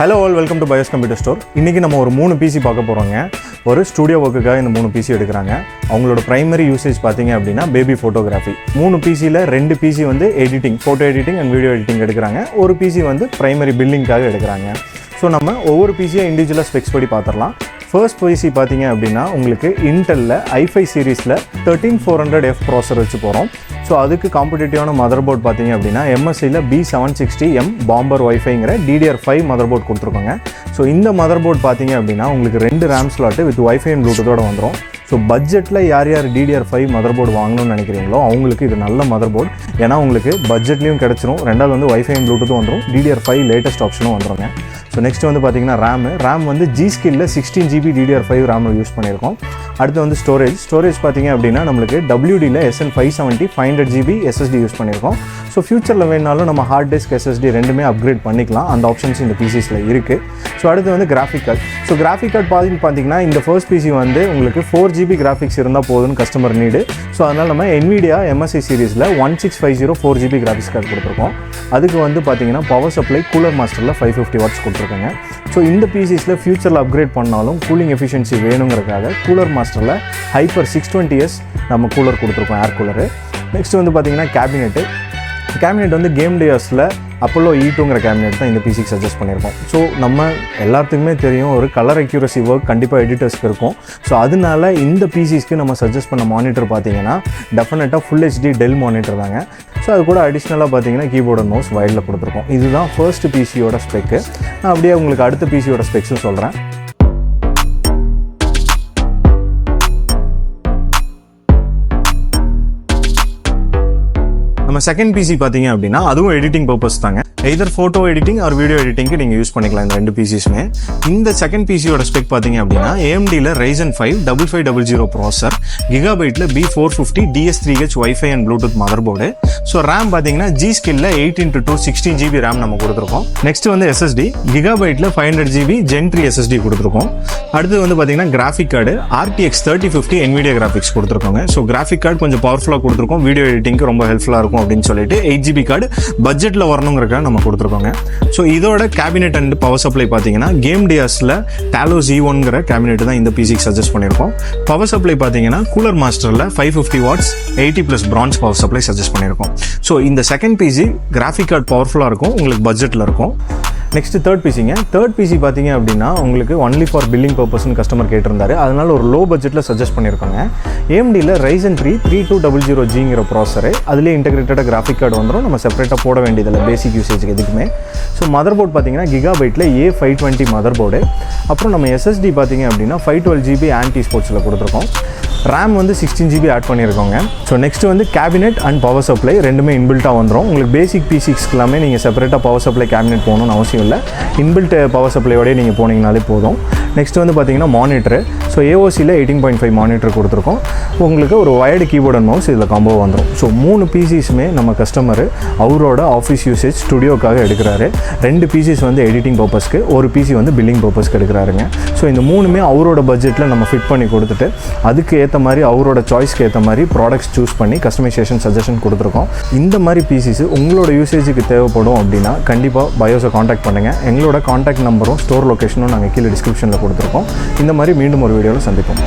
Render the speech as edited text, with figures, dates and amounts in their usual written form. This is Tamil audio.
Hello all, welcome to Bios computer store. இன்றைக்கி நம்ம ஒரு 3 பிசி பார்க்க போகிறோங்க. ஒரு ஸ்டூடியோ ஒர்க்குக்காக இந்த 3 பிசி எடுக்கிறாங்க. அவங்களோட ப்ரைமரி யூசேஜ் பார்த்தீங்க அப்படின்னா பேபி ஃபோட்டோகிராஃபி. 3 பிசியில் 2 பிசி வந்து editing, photo editing and video editing எடுக்கிறாங்க. ஒரு பிசி வந்து ப்ரைமரி பில்லிங்காக எடுக்கிறாங்க. ஸோ நம்ம ஒவ்வொரு பிசியை இண்டிவிஜுவலாக ஸ்பெக்ஸ் படி பார்த்துடலாம். ஃபர்ஸ்ட் பிசி பார்த்தீங்க அப்படின்னா உங்களுக்கு இன்டெல்லில் i5 சீரீஸில் 13400F ப்ராசர் வச்சு போகிறோம். ஸோ அதுக்கு காம்படிட்டிவான மதர் போர்ட் பார்த்தீங்க அப்படின்னா MSIயில் B760M பாம்பர் வைஃபைங்கிற DDR5 மதர் போர்ட் கொடுத்துருக்கோங்க. ஸோ இந்த மதர் போர்ட் பார்த்தீங்க அப்படின்னா உங்களுக்கு 2 RAM slot with wifi and ப்ளூடூத்தோடு வந்துடும். ஸோ பட்ஜெட்டில் யார் DDR5 மதர் போர்டு வாங்கணும்னு நினைக்கிறீங்களோ அவங்களுக்கு இது நல்ல மதர் போர்டு. ஏன்னா உங்களுக்கு பட்ஜெட்லேயும் கிடச்சிரும், ரெண்டாவது வந்து வைஃபை அண்ட் ப்ளூடூத்தும் வந்துடும், DDR5 லேட்டஸ்ட் ஆப்ஷனும் வந்துடுங்க. ஸோ நெக்ஸ்ட் வந்து பார்த்தீங்கன்னா ரேம் வந்து G-Skillல 16GB DDR5 RAM யூஸ் பண்ணியிருக்கோம். அடுத்து வந்து ஸ்டோரேஜ் பார்த்தீங்க அப்படின்னா நம்மளுக்கு WDல SN570 500GB SSD யூஸ் பண்ணியிருக்கோம். ஸோ ஃபியூச்சரில் வேணாலும் நம்ம ஹார்ட் டிஸ்க் SSD ரெண்டுமே அப்கிரேட் பண்ணிக்கலாம். அந்த ஆப்ஷன்ஸ் இந்த பிசிஸில் இருக்குது. ஸோ அடுத்து வந்து graphic card. So graphic card பார்த்தீங்கன்னா இந்த ஃபர்ஸ்ட் பிசி வந்து உங்களுக்கு 4GB கிராஃபிக்ஸ் இருந்தால் போதுன்னு கஸ்டமர் நீடு. ஸோ அதனால் நம்ம NVIDIA MSI சீரீஸில் 1650 4GB கிராஃபிக்ஸ் கார்டு கொடுத்துருக்கோம். அதுக்கு வந்து பார்த்தீங்கன்னா பவர் சப்ளை கூலர் மாஸ்டரில் 550 வாட்ஸ் கொடுத்துருக்காங்க. ஸோ இந்த பிசிஸில் ஃபியூச்சரில் அப்கிரேட் பண்ணாலும் கூலிங் எஃபிஷியன்சி வேணுங்கிறதுக்காக கூலர் மாஸ்டரில் ஹைப்பர் 620S நம்ம கூலர் கொடுத்துருக்கோம், ஏர் கூலரு. நெக்ஸ்ட் வந்து பார்த்தீங்கன்னா கேபினெட் வந்து கேம் டேஸில் அப்போலோ E2ங்கிற கேபினெட் தான் இந்த பிசிக்கு சஜஸ்ட் பண்ணியிருக்கோம். ஸோ நம்ம எல்லாத்துக்குமே தெரியும் ஒரு கலர் அக்யூரசி ஒர்க் கண்டிப்பாக எடிட்டர்ஸ்க்கு இருக்கும். ஸோ அதனால இந்த பிசிஸ்க்கு நம்ம சஜஸ்ட் பண்ண மானிட்டர் பார்த்தீங்கன்னா டெஃபினட்டாக ஃபுல் HD டெல் மானிட்டர் தாங்க. ஸோ அது கூட அடிஷ்னலாக பார்த்தீங்கன்னா கீபோர்டு அண்ட் மவுஸ் வயலில் கொடுத்துருக்கோம். இதுதான் ஃபர்ஸ்ட் பிசியோட ஸ்பெக்கு. நான் அப்படியே உங்களுக்கு அடுத்த பிசியோட ஸ்பெக்ஸும் சொல்கிறேன். நம்ம செகண்ட் பிசி பார்த்தீங்க அப்படின்னா அதுவும் எடிட்டிங் பர்பஸ் தாங்க. எதர் ஃபோட்டோ எடிட்டிங் ஆர் வீடியோ எடிட்டிங்க்கு நீங்கள் யூஸ் பண்ணிக்கலாம் இந்த 2 பிசிஸுமே. இந்த செகண்ட் பிசியோட ஸ்பெக் பார்த்தீங்க அப்படின்னா AMDல Ryzen 5 5500 ப்ராசர், கிகாபைட்டில் B450 DS3H wifi and Bluetooth mother board. So RAM பார்த்தீங்கன்னா G-Skillல 8x2 16GB ரேம் நம்ம கொடுத்துருக்கோம். நெக்ஸ்ட் வந்து SSD கிகாபைட்டில் 500GB Gen 3 SSD கொடுத்துருக்கோம். அடுத்து வந்து பார்த்தீங்கன்னா graphic card RTX 3050 NVIDIA graphics கொடுத்துருக்கோங்க. ஸோ கிராஃபிக் கார்டு கொஞ்சம் பவர்ஃபுல்லாக கொடுத்துருக்கோம், வீடியோ எடிட்டிங்க்கு ரொம்ப ஹெல்ப்ஃபுல்லாக இருக்கும் அப்படின்னு சொல்லிட்டு 8GB கார்டு பட்ஜெட்டில் வரணுங்கிறக்காக நம்ம கொடுத்துருக்கோங்க. ஸோ இதோட கேபினெட் அண்ட் பவர் சப்ளை பார்த்தீங்கன்னா கேம் டேஸில் Talos E1ங்கிற கேபினெட் தான் இந்த பிசிக்கு சஜஸ்ட் பண்ணியிருக்கோம். பவர் சப்ளை பார்த்தீங்கன்னா கூலர் மாஸ்டரில் 550 watts 80+ bronze power supply suggest பண்ணியிருக்கோம். ஸோ இந்த செகண்ட் பிசி கிராஃபிக் கார்டு பவர்ஃபுல்லாக இருக்கும், உங்களுக்கு பட்ஜெட்டில் இருக்கும். நெக்ஸ்ட் தேர்ட் பிசி பார்த்தீங்க அப்படின்னா உங்களுக்கு ஒன்லி ஃபார் பில்லிங் பர்பஸ்ன்னு கஸ்டமர் கேட்டிருந்தாரு. அதனால ஒரு லோ பட்ஜெட்டில் சஜஸ்ட் பண்ணியிருக்காங்க. AMDல Ryzen 3 3200Gங்கிற ப்ராசரு, அதுலேயே இன்டெகிரேட்டடாக கிராஃபிக் கார்டு வந்துடும், நம்ம செப்பரேட்டாக போட வேண்டியதில்லை பேசிக் யூசேஜுக்கு எதுக்குமே. ஸோ மதர் போர்ட் பார்த்தீங்கன்னா கிகாபைட்டில் A520 மதர் போர்டு. அப்புறம் நம்ம SSD பார்த்தீங்க அப்படின்னா 512GB ஆன்டி ஸ்போர்ட்ஸில் கொடுத்துருக்கோம். ரேம் வந்து 16GB ஆட் பண்ணியிருக்கோங்க. ஸோ நெக்ஸ்ட் வந்து கேபினெட் அண்ட் பவர் சப்ளை ரெண்டுமே இன்பில்ட்டாக வந்துடும். உங்களுக்கு பேசிக் பிசிக்ஸ்க்கு எல்லாமே நீங்கள் செப்பரேட்டாக பவர் சப்ளை கேபினெட் போகணும்னு அவசியம் இல்லை, இன்பில்ட் பவர் சப்ளையோடய நீங்கள் போனீங்கனாலே போதும். நெக்ஸ்ட் வந்து பார்த்தீங்கன்னா மானிட்டரு. ஸோ AOCயில் 18.5 மானிட்டர் கொடுத்துருக்கோம். உங்களுக்கு ஒரு வயர்டு கீபோர்ட் அண்ட் மவுஸ் இதில் காம்போ வந்துடும். ஸோ 3 பிசிஸுமே நம்ம கஸ்டமர் அவரோட ஆஃபீஸ் யூசேஜ் ஸ்டுடியோக்காக எடுக்கிறாரு. 2 பிசிஸ் வந்து எடிட்டிங் பர்பஸ்க்கு, ஒரு பிசி வந்து பில்லிங் பர்பஸ்க்கு எடுக்கிறாருங்க. ஸோ இந்த 3மே அவரோட பட்ஜெட்டில் நம்ம ஃபிட் பண்ணி கொடுத்துட்டு அதுக்கு ஏற்ற மாதிரி அவரோட சாய்ஸ்க்கு ஏற்ற மாதிரி ப்ராடக்ட்ஸ் சூஸ் பண்ணி கஸ்டமைசேஷன் சஜஷன் கொடுத்துருக்கோம். இந்த மாதிரி பிசிஸ் உங்களோட யூசேஜுக்கு தேவைப்படும் அப்படின்னா கண்டிப்பாக பயோஸை காண்டாக்ட் பண்ணுங்கள். எங்களோட காண்டாக்ட் நம்பரும் ஸ்டோர் லொக்கேஷனும் நாங்கள் கீழே டிஸ்கிரிப்ஷனில் கொடுத்துருக்கோம். இந்த மாதிரி மீண்டும் ஒரு வீடியோவில் சந்திப்போம்.